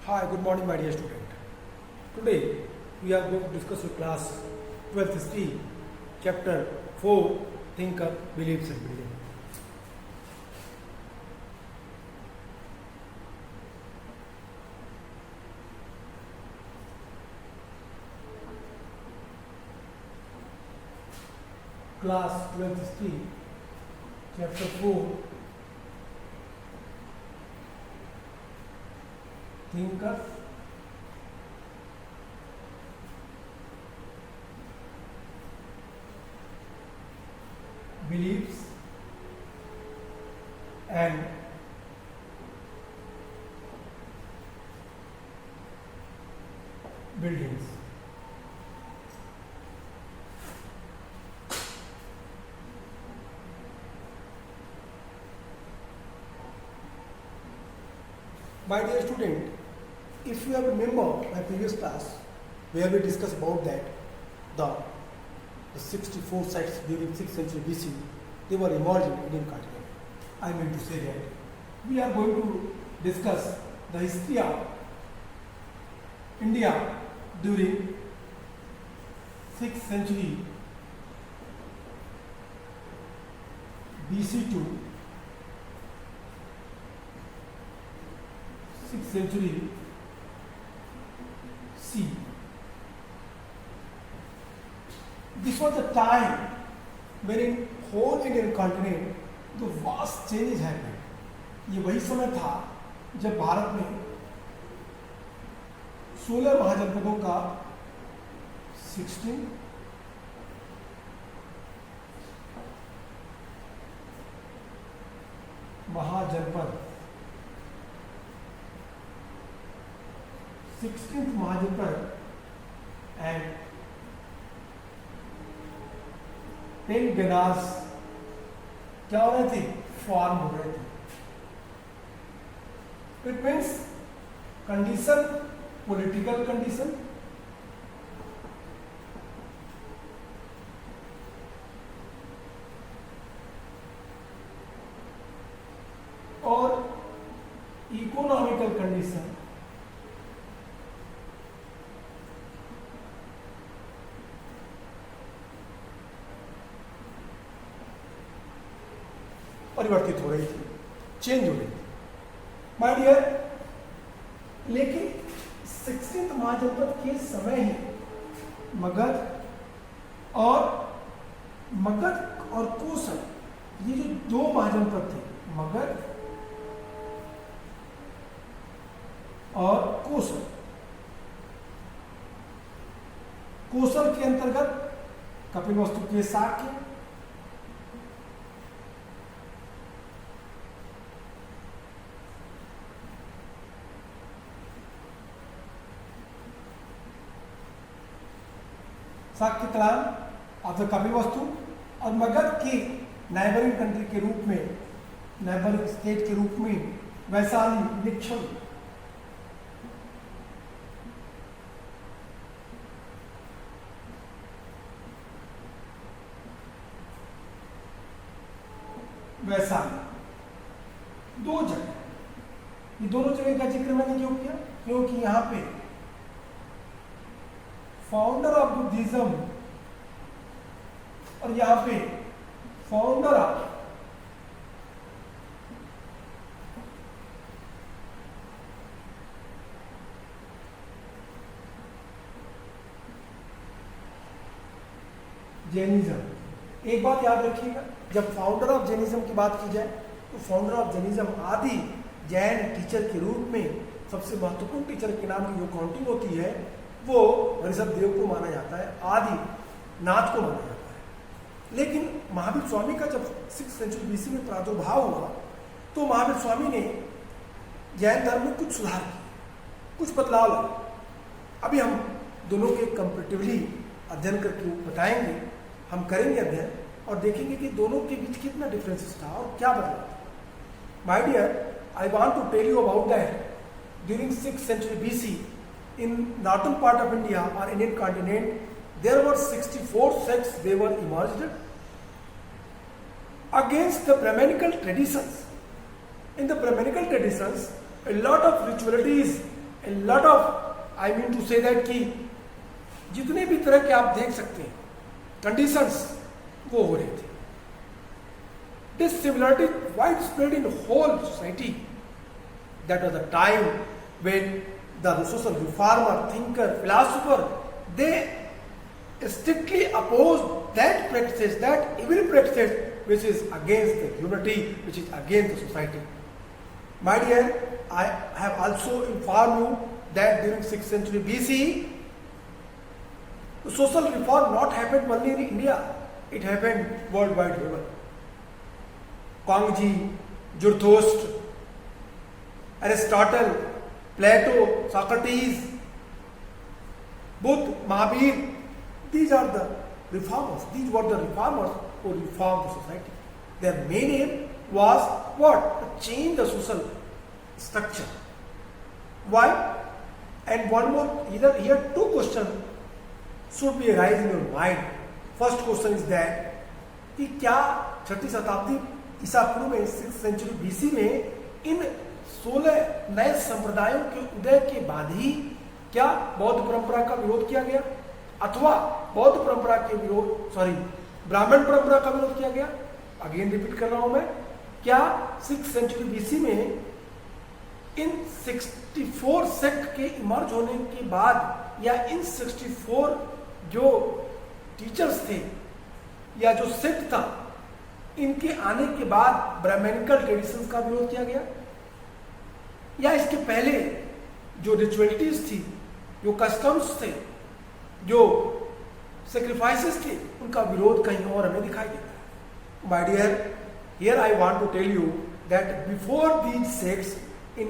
Hi, good morning, my dear student. Today we are going to discuss your class 12th history, chapter 4, Thinker, Beliefs and Building. Class 12th history, chapter 4, Thinker, Beliefs and Buildings. My dear student, if you have remember my previous class where we discussed about that the 64 sites during 6th century BC, they were emerged in Indian continent. I mean to say that we are going to discuss the history of India during 6th century BC to 6th century C. This was the time when in whole Indian continent the vast changes happened. ये वही समय था जब भारत में 16 महाजनपदों का 16 महाजनपद 16th महाजनपद and 10 गनाज क्या हो रहे थे, फॉर्म हो रहे थे. It means condition, political condition, और इकोनॉमिकल कंडीशन परिवर्तित हो रही थी, चेंज हो रही थी. माय डियर, लेकिन 16th महाजनपद के समय ही मगध और कोसल, ये जो दो महाजनपद थे, मगध और कोसल, कोसल के अंतर्गत कपिलवस्तु के शाक्य, शाक्य कलाम ऑफ द कपिलवस्तु, और मगध की नाइबरिंग कंट्री के रूप में, नाइबरिंग स्टेट के रूप में वैशाली, निक्षल, वैशाली, दो जगह. ये दोनों जगह का जिक्र मैंने क्यों किया? क्योंकि यहां पे फाउंडर ऑफ बुद्धिज्म और यहां पे फाउंडर ऑफ जैनिज्म. एक बात याद रखिएगा, जब फाउंडर ऑफ जैनिज्म की बात की जाए तो फाउंडर ऑफ जैनिज्म आदि जैन टीचर के रूप में सबसे महत्वपूर्ण टीचर के नाम की जो काउंटिंग होती है वो ऋषभ देव को माना जाता है, आदि नाथ को माना जाता है. लेकिन महावीर स्वामी का जब 6th सेंचुरी बीसी में प्रादुर्भाव हुआ तो महावीर स्वामी ने जैन धर्म में कुछ सुधार किए, कुछ बदलाव लाए. अभी हम दोनों के कंपेरेटिवली अध्ययन करके बताएंगे, हम करेंगे अध्ययन और देखेंगे कि दोनों के बीच कितना डिफरेंसेस था और क्या बदलाव था. My dear, I want to tell you about that during 6th century BC in northern part of India or Indian continent, there were 64 sects, they were emerged against the Brahmanical traditions. In the Brahmanical traditions, a lot of ritualities a lot of, I mean to say that कि जितने भी तरह के आप देख सकते हैं conditions वो हो रहे थे. This similarity widespread in whole society. That was the time when the social reformer, thinker, philosopher, they strictly opposed that practices, that evil practices which is against the unity, which is against the society. My dear, I have also informed you that during 6th century BC, the social reform not happened only in India, it happened worldwide level. Kongji, Zarathustra, Aristotle, Plato, Socrates, Buddha, Mahavir, these are the reformers. These were the reformers who reformed the society. Their main aim was what? To change the social structure. Why? And one more, here two questions should be arise in your mind. First question is that कि क्या छठी शताब्दी ईसा पूर्व में 6th century BC में इन 16 नए संप्रदायों के उदय के बाद ही क्या बौद्ध परंपरा का विरोध किया गया, अथवा बौद्ध परंपरा के ब्राह्मण परंपरा का विरोध किया गया? अगेन रिपीट कर रहा हूं मैं, क्या 6th सेंचुरी बीसी में इन 64 सेक्ट के इमर्ज होने के बाद या इन 64 जो टीचर्स थे या जो सेक्ट था, इनके आने के बाद ब्राह्मणिकल ट्रेडिशंस का विरोध किया गया, या इसके पहले जो रिचुअलिटीज थी, जो कस्टम्स थे, जो सेक्रीफाइसेस थे, उनका विरोध कहीं और हमें दिखाई देता है? My dear, here I want to tell you that before these sects in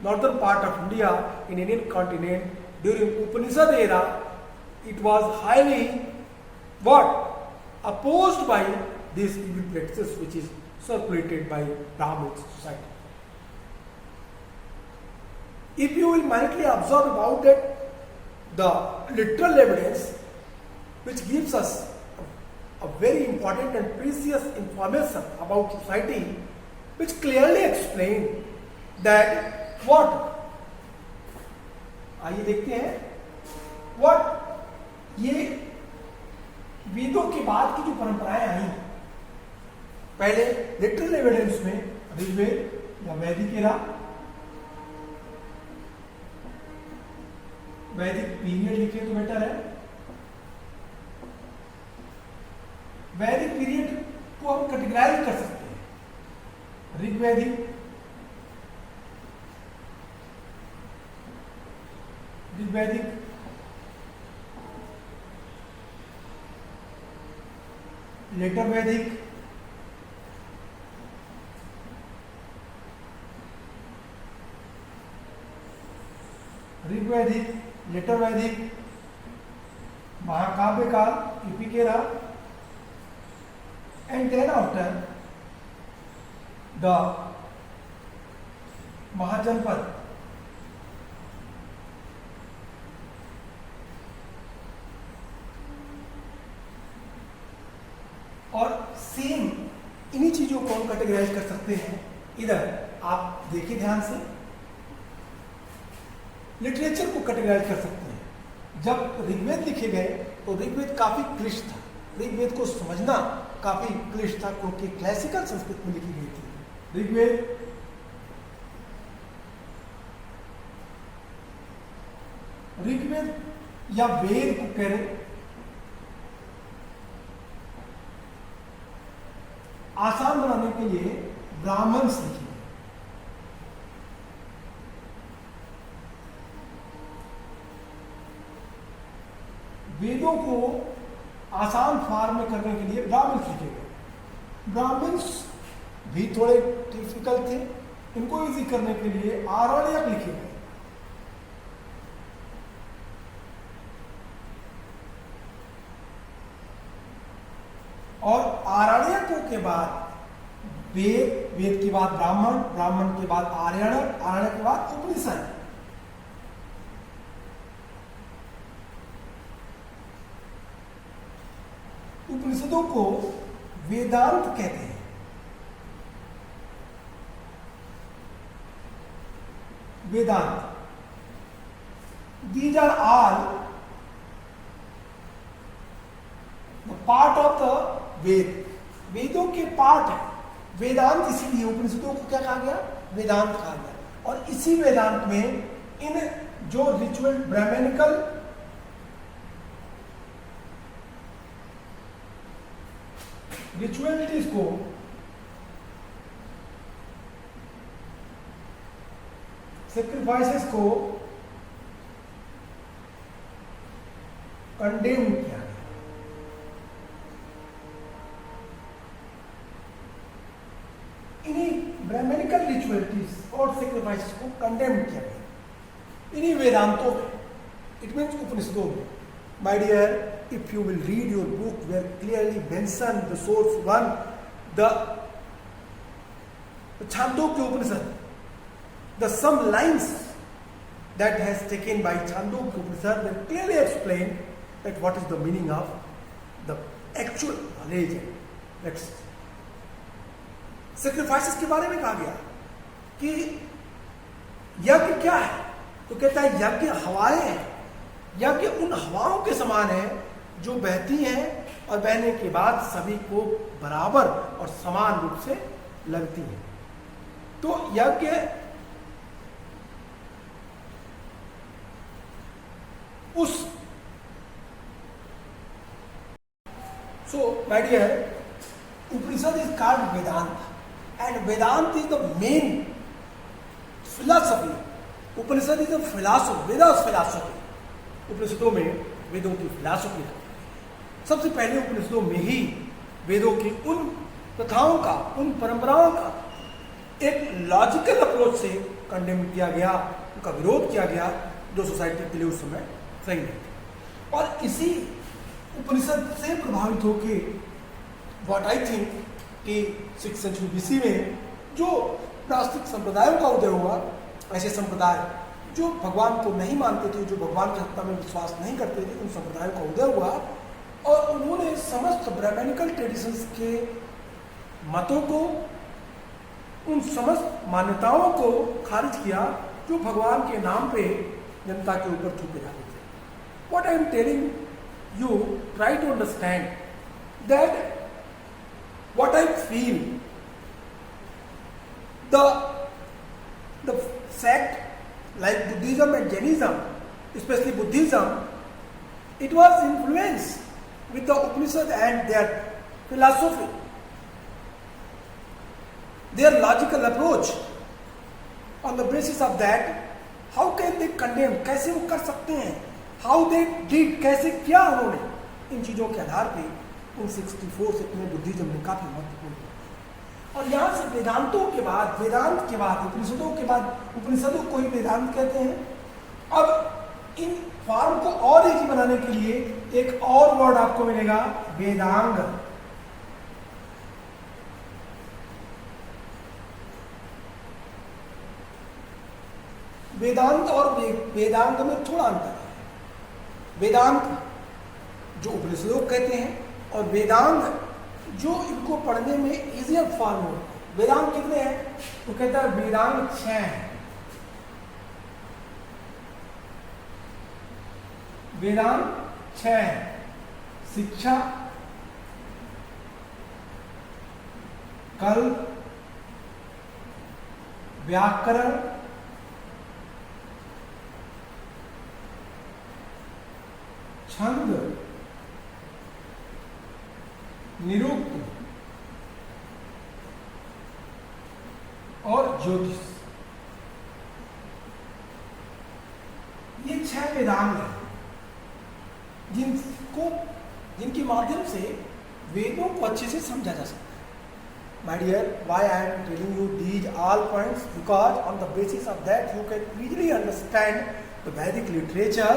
northern part of India, in Indian continent, during Upanishad era, it was highly opposed by these evil practices which is circulated by Brahmin society. If you will minutely observe about that, the literal evidence which gives us a very important and precious information about society, which clearly explain that what, आइए देखते हैं, what ये वेदों के बाद की जो परंपराएं आई, पहले लिटरल एविडेंस में ऋग्वेद या वैदिक एरा, वैदिक पीरियड लिखे तो बेटर है. वैदिक पीरियड को हम कैटेगराइज कर सकते हैं, ऋग्वैदिक, ऋग्वैदिक, लेटर वैदिक, ऋग्वैदिक, लेटर वैदिक, महाकाव्य काल, epic era, and then after the महाजनपद. और सेम इन्हीं चीजों को हम कैटेगराइज कर सकते हैं. इधर आप देखिए ध्यान से, लिटरेचर को कैटेगराइज कर सकते हैं. जब ऋग्वेद लिखे गए तो ऋग्वेद काफी क्लिष्ट था, ऋग्वेद को समझना काफी क्लिष्ट था, क्योंकि क्लासिकल संस्कृत में लिखी गई थी. ऋग्वेद या वेद को कह रहे, आसान बनाने के लिए ब्राह्मण्स लिखे. वेदों को आसान फॉर्म में करने के लिए ब्राह्मण्स लिखे गए. ब्राह्मण्स भी थोड़े डिफिकल्ट थे, इनको इजी करने के लिए आरण्यक लिखे गए. और आरण्यकों के बाद वेद, वेद के बाद ब्राह्मण, ब्राह्मण के बाद आर्यणक, आर्यणक के बाद उपनिषद. उपनिषदों को वेदांत कहते हैं. वेदांत these are all the part of the वेद, वेदों के पार्ट है। वेदांत इसीलिए उपनिषदों को क्या कहा गया, वेदांत कहा गया। और इसी वेदांत में इन जो रिचुअल ब्राह्मणिकल रिचुअलिटीज को सेक्रीफाइसेस को कंडेम किया गया। इन्हीं ब्राह्मणिकल रिचुअलिटीज और सेक्रीफाइसेस को कंडेम किया गया इन्हीं वेदांतों में, इट मीन्स उपनिषदों में। My dear, if you will read your book where clearly mention the source one, the Chandogya Upanishad, the some lines that has taken by Chandogya Upanishad will clearly explain that what is the meaning of the actual knowledge. Next, sacrifices के बारे में कहा गया कि यज्ञ क्या है, तो कहता है यज्ञ हवाएं हैं। यज्ञ उन हवाओं के समान है जो बहती हैं और बहने के बाद सभी को बराबर और समान रूप से लगती हैं। तो यज्ञ उस so my dear, Upanishad is called Vedanta and Vedanta is the main philosophy. Upanishad is the philosophy, Vedas philosophy. उपनिषदों में वेदों की फिलॉसफी है। सबसे पहले उपनिषदों में ही वेदों की उन प्रथाओं का, उन परंपराओं का एक लॉजिकल अप्रोच से कंडेम किया गया, उनका विरोध किया गया, जो सोसाइटी के लिए उस समय सही नहीं थे। और इसी उपनिषद से प्रभावित होकर व्हाट आई थिंक कि 6th सेंचुरी BC में जो नास्तिक संप्रदायों का उदय हुआ, ऐसे संप्रदाय जो भगवान को नहीं मानते थे, जो भगवान की सत्ता में विश्वास नहीं करते थे, उन संप्रदायों का उदय हुआ और उन्होंने समस्त ब्राह्मणिकल ट्रेडिशंस के मतों को, उन समस्त मान्यताओं को खारिज किया जो भगवान के नाम पे जनता के ऊपर थूके जाते थे। What I am telling you, try to understand that what I feel the sect like Buddhism and Jainism, especially Buddhism, it was influenced with the Upanishad and their philosophy, their logical approach. On the basis of that, how can they condemn, कैसे वो कर सकते हैं, how they did, कैसे किया उन्होंने, इन चीज़ों के आधार पे उन 64 सेक्ट में बुद्धिज्म ने काफ़ी महत्वपूर्ण। और यहाँ से वेदांतों के बाद, वेदांत के बाद उपनिषदों के बाद, उपनिषदों को ही वेदांत कहते हैं। अब इन फॉर्म को और इजी बनाने के लिए एक और वर्ड आपको मिलेगा, वेदांग। वेदांत और वेदांग में थोड़ा अंतर है। वेदांत जो उपनिषदों कहते हैं और वेदांग जो इनको पढ़ने में इजियर फॉर्म हो। वेदांत कितने हैं, तो कहता है वेदांत 6 हैं। वेदांत 6 हैं। शिक्षा, कल्प, व्याकरण, छंद, निरुक्त और ज्योतिष, ये 6 वेदांग हैं जिनके माध्यम से वेदों को अच्छे से समझा जा सकता है। My dear, why I am telling you these all points, because on the basis of that you can easily understand the Vedic literature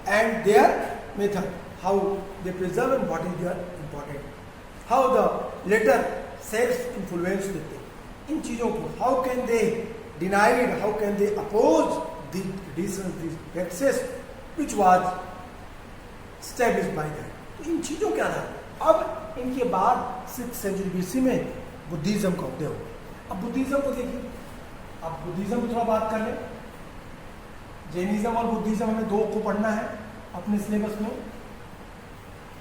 and their method, how they preserve and what is their important, how the later sects influenced the thing. इन चीज़ों को how can they deny it, how can they oppose the traditions, these practices which was established by them. तो इन चीज़ों के आधार अब इनके बाद 6th century BC में बुद्धिज्म का उदय हो। अब बुद्धिज्म को देखिए, अब बुद्धिज्म को थोड़ा बात कर लें। जैनिज्म और बुद्धिज्म हमें दो को पढ़ना है अपने सिलेबस में।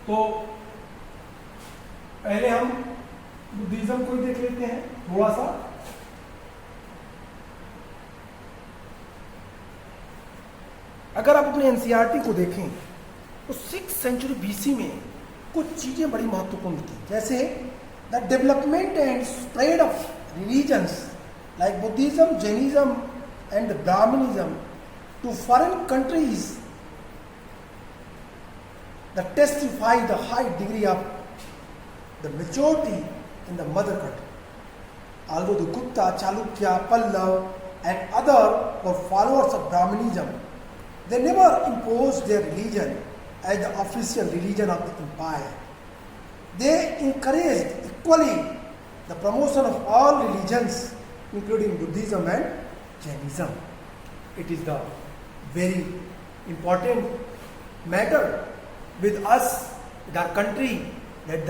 तो पहले हम बुद्धिज्म को ही देख लेते हैं थोड़ा सा। अगर आप अपने एनसीईआरटी को देखें तो 6th सेंचुरी बीसी में कुछ चीजें बड़ी महत्वपूर्ण थी, जैसे the development and spread of religions like Buddhism, Jainism and Brahmanism to foreign countries that testify the high degree of the maturity in the mother country. Although the Gupta, Chalukya, Pallav and other were followers of Brahmanism, they never imposed their religion as the official religion of the empire. They encouraged equally the promotion of all religions, including Buddhism and Jainism. It is the very important matter with us, with our country, that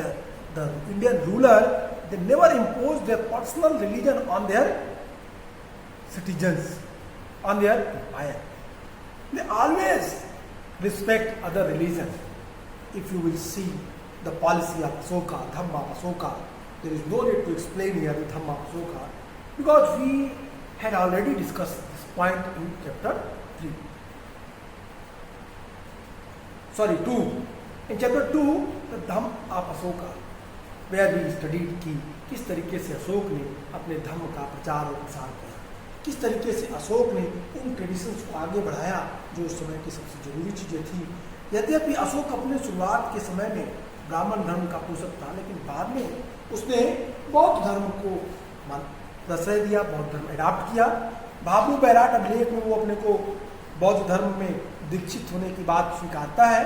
the Indian ruler, they never imposed their personal religion on their citizens, on their empire. They always respect other religions. If you will see the policy of Asoka, Dhamma of Asoka, there is no need to explain here the Dhamma of Asoka, because we had already discussed this point in chapter 3. Sorry, 2. In chapter 2, the Dhamma of Asoka, where we studied कि किस तरीके से अशोक ने अपने धर्म का प्रचार और प्रसार किया, किस तरीके से अशोक ने उन ट्रेडिशंस को आगे बढ़ाया जो उस समय की सबसे जरूरी चीज़ें थी। यद्यपि अशोक अपने शुरुआत के समय में ब्राह्मण धर्म का पोषक था, लेकिन बाद में उसने बौद्ध धर्म को प्रश्रय दिया, बौद्ध धर्म एडाप्ट किया। बाबू बैराट अभिलेख में वो अपने को बौद्ध धर्म में दीक्षित होने की बात स्वीकारता है,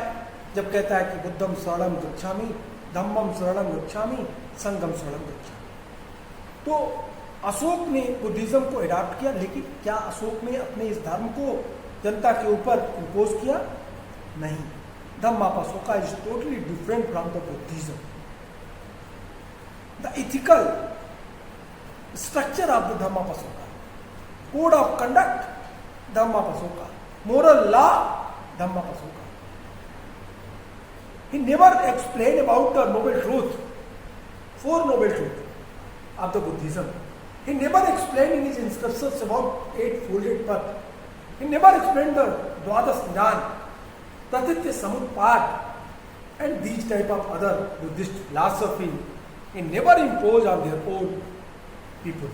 जब कहता है कि बुद्धम शरणम गच्छामि, धम्मम शरणम गच्छामि, संघम शरणम गच्छामि। तो अशोक ने बुद्धिज्म को एडाप्ट किया, लेकिन क्या अशोक ने अपने इस धर्म को जनता के ऊपर इम्पोज किया? नहीं। Dhamma of Ashoka is totally different from the Buddhism. The ethical structure of the Dhamma of Ashoka, code of conduct Dhamma of Ashoka, moral law, Dhamma of Asoka. He never explained about the noble truth, 4 noble truths of the Buddhism. He never explained in his instructions about 8-folded path. He never explained the Dwadas Jnana, Pratitya Samutpat, and these type of other Buddhist philosophy. He never imposed on their own people.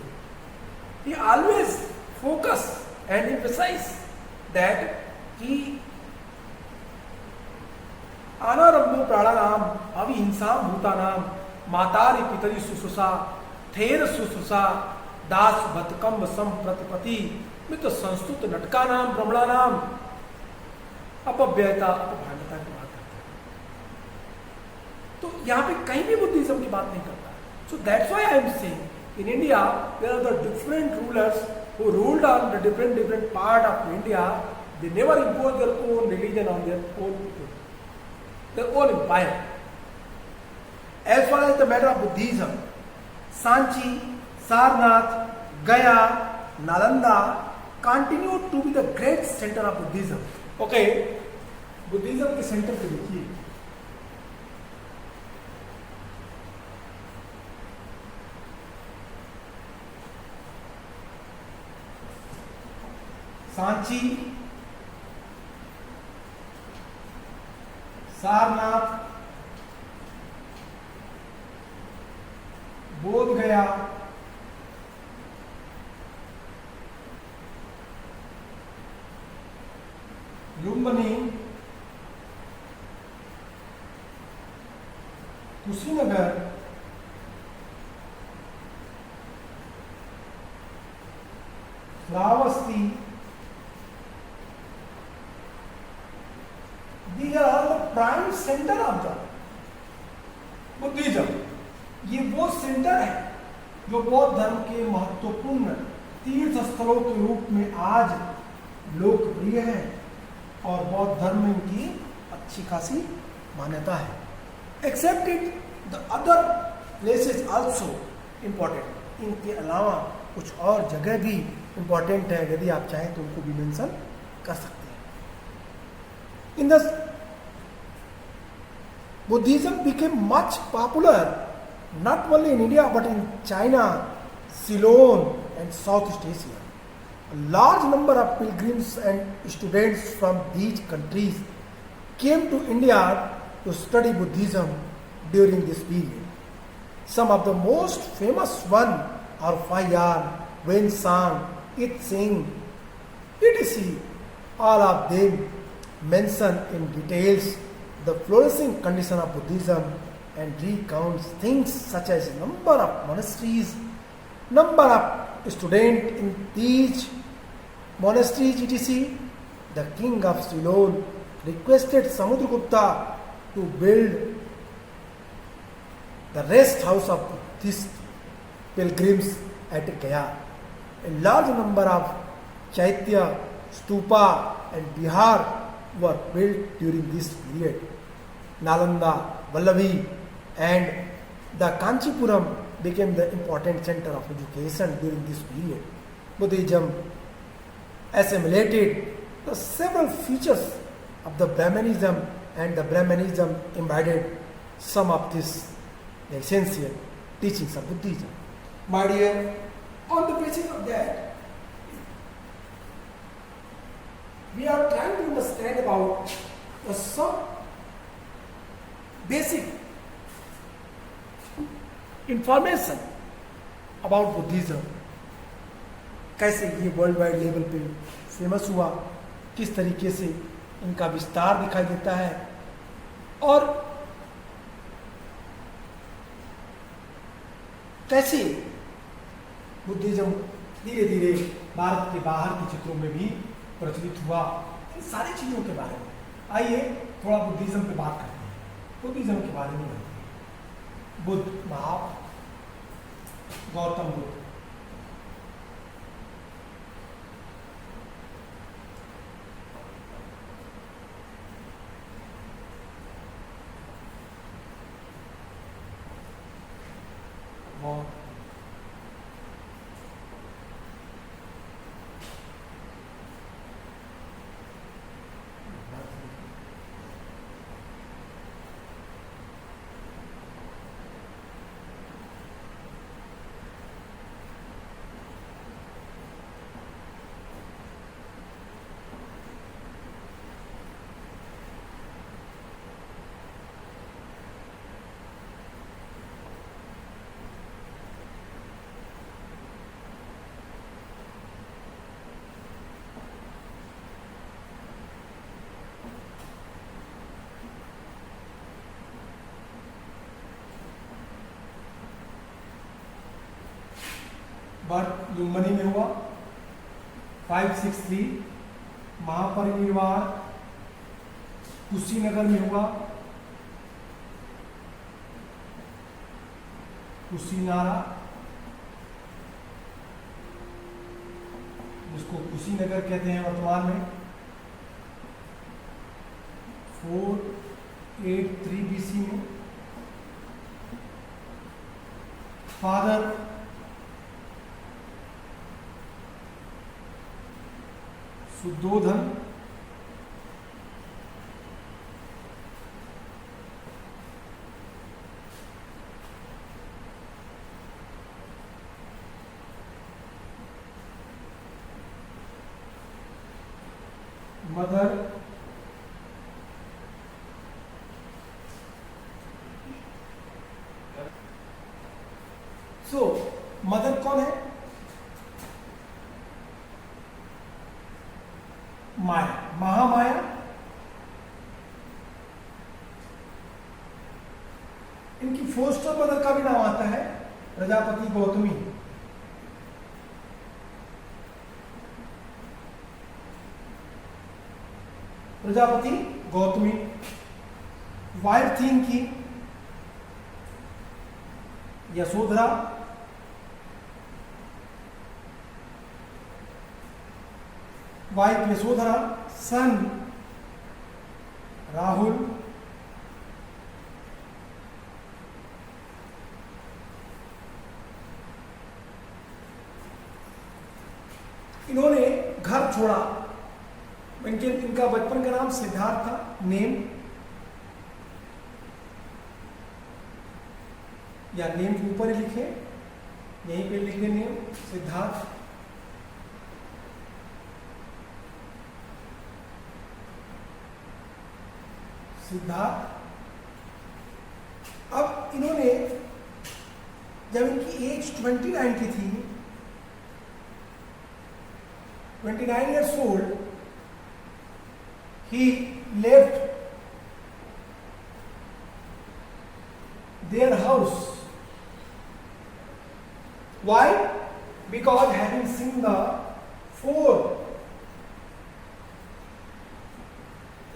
He always focused and emphasized that कि अनारंभो प्राणानाम अविहिंसाम भूतानाम मातारि पितरि शुश्रूषा थेर शुश्रूषा दास भतकम्ब सम प्रतिपति मित्र संस्तुत नटकानाम ब्रह्मणानाम अपव्ययता अपभागता की बात करता है। तो यहाँ पे कहीं भी बुद्धिज्म की बात नहीं करता। So that's why I am saying in India there are the different rulers who ruled on the different part of India. They never imposed their own religion on their own people, their own empire. As far as the matter of Buddhism, Sanchi, Sarnath, Gaya, Nalanda continued to be the great center of Buddhism. Okay, Buddhism के center पे देखिए, सांची, सारनाथ, बोध गया, Lumbini, Kushinagar, Shravasti, these are all the prime center of the Buddhism. ये वो centre है जो बौद्ध धर्म के महत्वपूर्ण तीर्थ स्थलों के रूप में आज लोकप्रिय है और बौद्ध धर्म में इनकी अच्छी खासी मान्यता है। Except it the other places also important, इनके अलावा कुछ और जगह भी इम्पोर्टेंट है, यदि आप चाहें तो उनको भी मेंशन कर सकते हैं। In the Buddhism became much popular not only in India but in China, Ceylon and Southeast Asia. A large number of pilgrims and students from these countries came to India to study Buddhism during this period. Some of the most famous one are Faiyal, Wensang, It Singh, etc. All of them mention in details the flourishing condition of Buddhism and recounts things such as number of monasteries, number of students in these monasteries, etc. The king of Ceylon requested Samudragupta to build the rest house of Buddhist pilgrims at Gaya. A large number of chaitya, stupa and bihar were built during this period. Nalanda, Vallabhi and the Kanchipuram became the important center of education during this period. Buddhism assimilated the several features of the Brahmanism and the Brahmanism embodied some of these essential teachings of Buddhism. My dear, on the basis of that, we are trying to understand about some basic information about Buddhism. कैसे ये world wide level पे famous हुआ, किस तरीके से इनका विस्तार दिखाई देता है और कैसे बुद्धिज्म धीरे धीरे भारत के बाहर के क्षेत्रों में भी प्रचलित हुआ, इन सारी चीज़ों के बारे में आइए थोड़ा बुद्धिज्म पे बात करते हैं। बुद्धिज्म के बारे में जानते हैं। बुद्ध गौतम बुद्ध बर्थ लुम्बिनी में हुआ, 563 महापरिनिर्वाण कुशीनगर में हुआ, कुशीनारा जिसको कुशीनगर कहते हैं वर्तमान में, 483 BC में। फादर शुद्धोधन मदर मदर कौन है? माया, महामाया। इनकी फोस्टर मदर का भी नाम आता है प्रजापति गौतमी। प्रजापति गौतमी। वाइफ थी इनकी यशोधरा। वाइफ यशोधरा, सन राहुल। इन्होंने घर छोड़ा इनका बचपन का नाम सिद्धार्थ था, नेम या नेम के ऊपर ही लिखे, यहीं पे लिख दें नेम सिद्धार्थ। सिद्धार्थ। अब इन्होंने जब इनकी एज 29 की थी, 29 years old, he left their house. Why? Because having seen the 4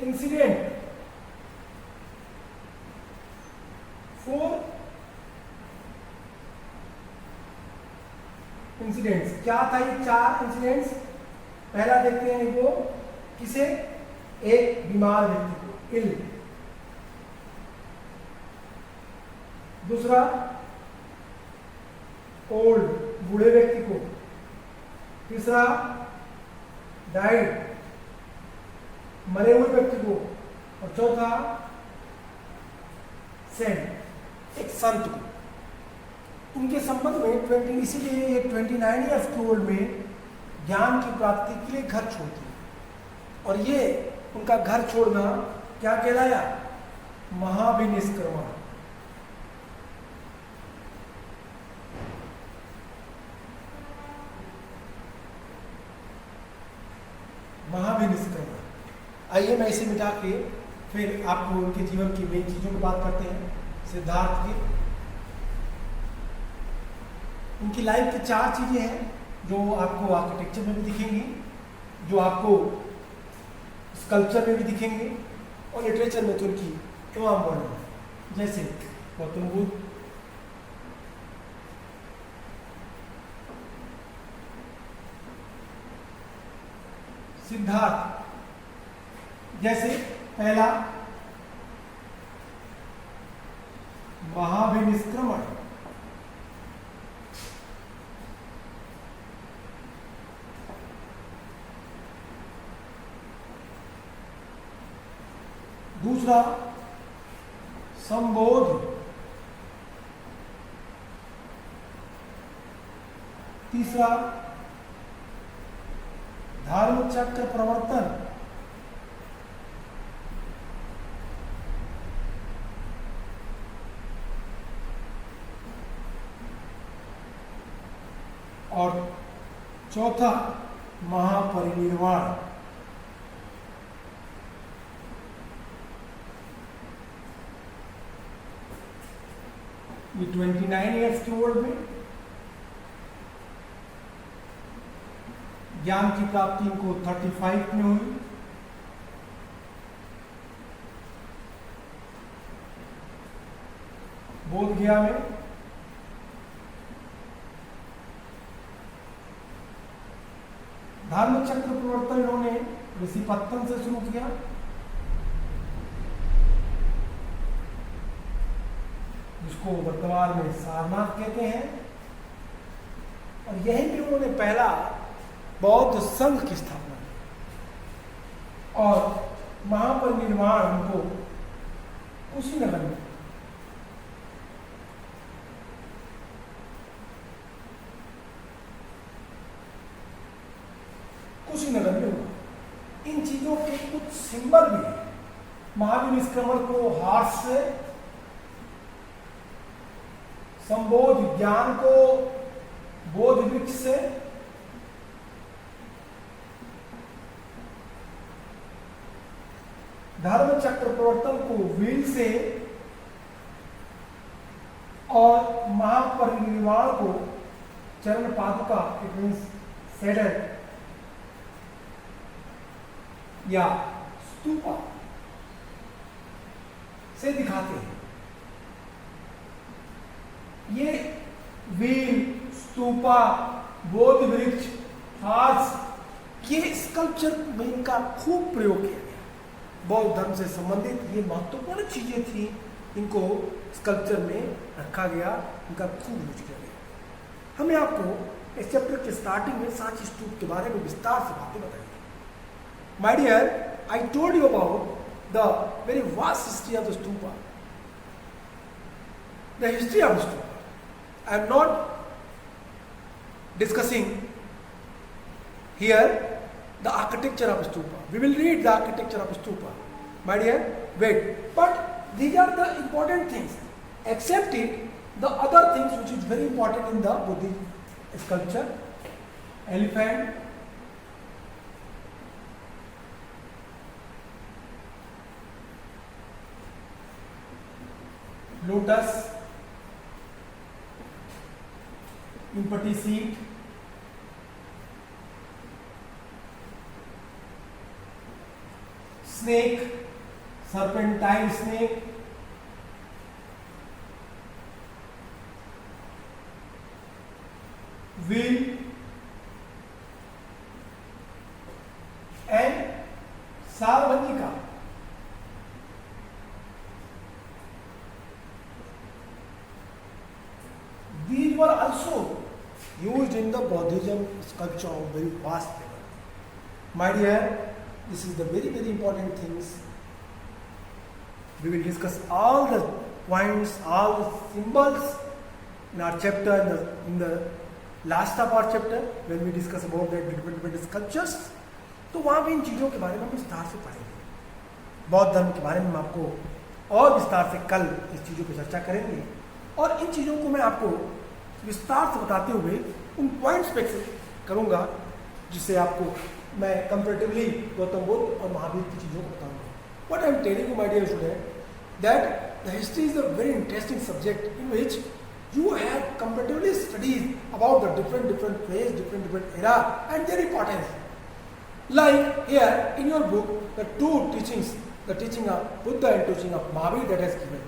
incident, 4 incidents. क्या था ये 4 इंसिडेंट्स? पहला देखते हैं वो किसे, एक बीमार व्यक्ति को, इल। दूसरा ओल्ड, बूढ़े व्यक्ति को। तीसरा डाइड, मरे हुए व्यक्ति को। और चौथा सेंट, एक संत को। उनके संबंध में 20, इसीलिए ये 29 ईयर्स ओल्ड में ज्ञान की प्राप्ति के लिए घर छोड़ती है। और ये उनका घर छोड़ना क्या कहलाया? महाभिनिष्क्रमण। महाभिनिष्क्रमण। आइए मैं इसे मिटा के फिर आपको उनके जीवन की मेन चीजों की बात करते हैं। सिद्धार्थ की उनकी लाइफ की 4 चीजें हैं जो आपको आर्किटेक्चर में भी दिखेंगी, जो आपको स्कल्पचर में भी दिखेंगे, और लिटरेचर में तो उनकी तमाम वर्णन, जैसे गौतम बुद्ध, सिद्धार्थ। जैसे पहला महाभिनिष्क्रमण, दूसरा संबोध, तीसरा धर्म चक्र प्रवर्तन, और चौथा महापरिनिर्वाण। ये 29 ईयर्स के ओल्ड में ज्ञान की प्राप्ति इनको 35 में हुई। बोध गया में धर्म चक्र प्रवर्तन इन्होंने ऋषिपत्तन से शुरू किया, जिसको वर्तमान में सारनाथ कहते हैं, और यहीं पे उन्होंने पहला बौद्ध संघ की स्थापना की। और महापरिनिर्वाण उनको कुशीनगर में, कुशीनगर में हुआ। इन चीजों के कुछ सिंबल भी हैं। महाभिनिष्क्रमण को हार्स से, संबोध ज्ञान को बोध वृक्ष से, धर्म चक्र प्रवर्तन को व्हील से, और महापरिनिर्वाण को चरण पादुका, इट मीन्स सेडर या स्तूपा से दिखाते हैं। ये व्हील, स्तूपा, बोध वृक्ष, हार्स, ये स्कल्पचर में इनका खूब प्रयोग किया गया। बौद्ध धर्म से संबंधित ये महत्वपूर्ण चीजें थी, इनको स्कल्पचर में रखा गया, इनका खूब यूज किया गया। हमें आपको इस चैप्टर के स्टार्टिंग में सांची स्तूप के बारे में विस्तार से बातें बताई। My dear, I told you about the very vast history of the stupa. The history of the stupa. I am not discussing here the architecture of stupa. We will read the architecture of stupa. My dear, wait. But these are the important things. Except it, the other things which is very important in the Buddhist sculpture, elephant, lotus, empty seat, snake, serpentine snake, wheel, and Sarvanika. These were also used in the Buddhism sculpture of very vast level. My dear, this is the very, very important things. We will discuss all the points, all the symbols in our chapter, in the last of our chapter, when we discuss about the different sculptures. तो वहाँ भी इन चीज़ों के बारे में हम विस्तार से पढ़ेंगे. बौद्ध धर्म के बारे में हम आपको और विस्तार से कल इस चीज़ों पर चर्चा करेंगे. और इन चीज़ों को मैं आपको विस्तार से बताते हुए उन पॉइंट्स पे करूँगा जिससे आपको मैं कंपेरेटिवली गौतम बुद्ध और महावीर की चीज़ों को बताऊँगा. What I am telling you, my dear student, that the history is a very interesting subject in which you have comparatively studied about the different phase, different era and their importance. Like here in your book, the two teachings, the teaching of Buddha and teaching of Mahavir that has given.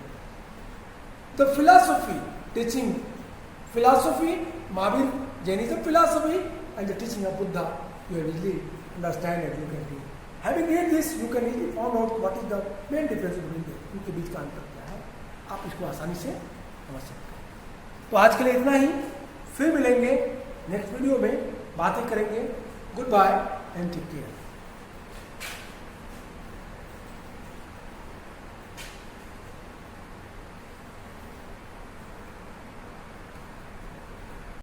The philosophy, teaching philosophy, Mahavir, Jainism philosophy, and the teaching of Buddha, you will easily understand and you can do. Having read this, you can easily find out what is the main difference between them. उनके बीच का अंतर क्या है, आप इसको आसानी से समझ सकते हैं. तो आज के लिए इतना ही. फिर मिलेंगे नेक्स्ट वीडियो में, बातें करेंगे. Good bye and take care.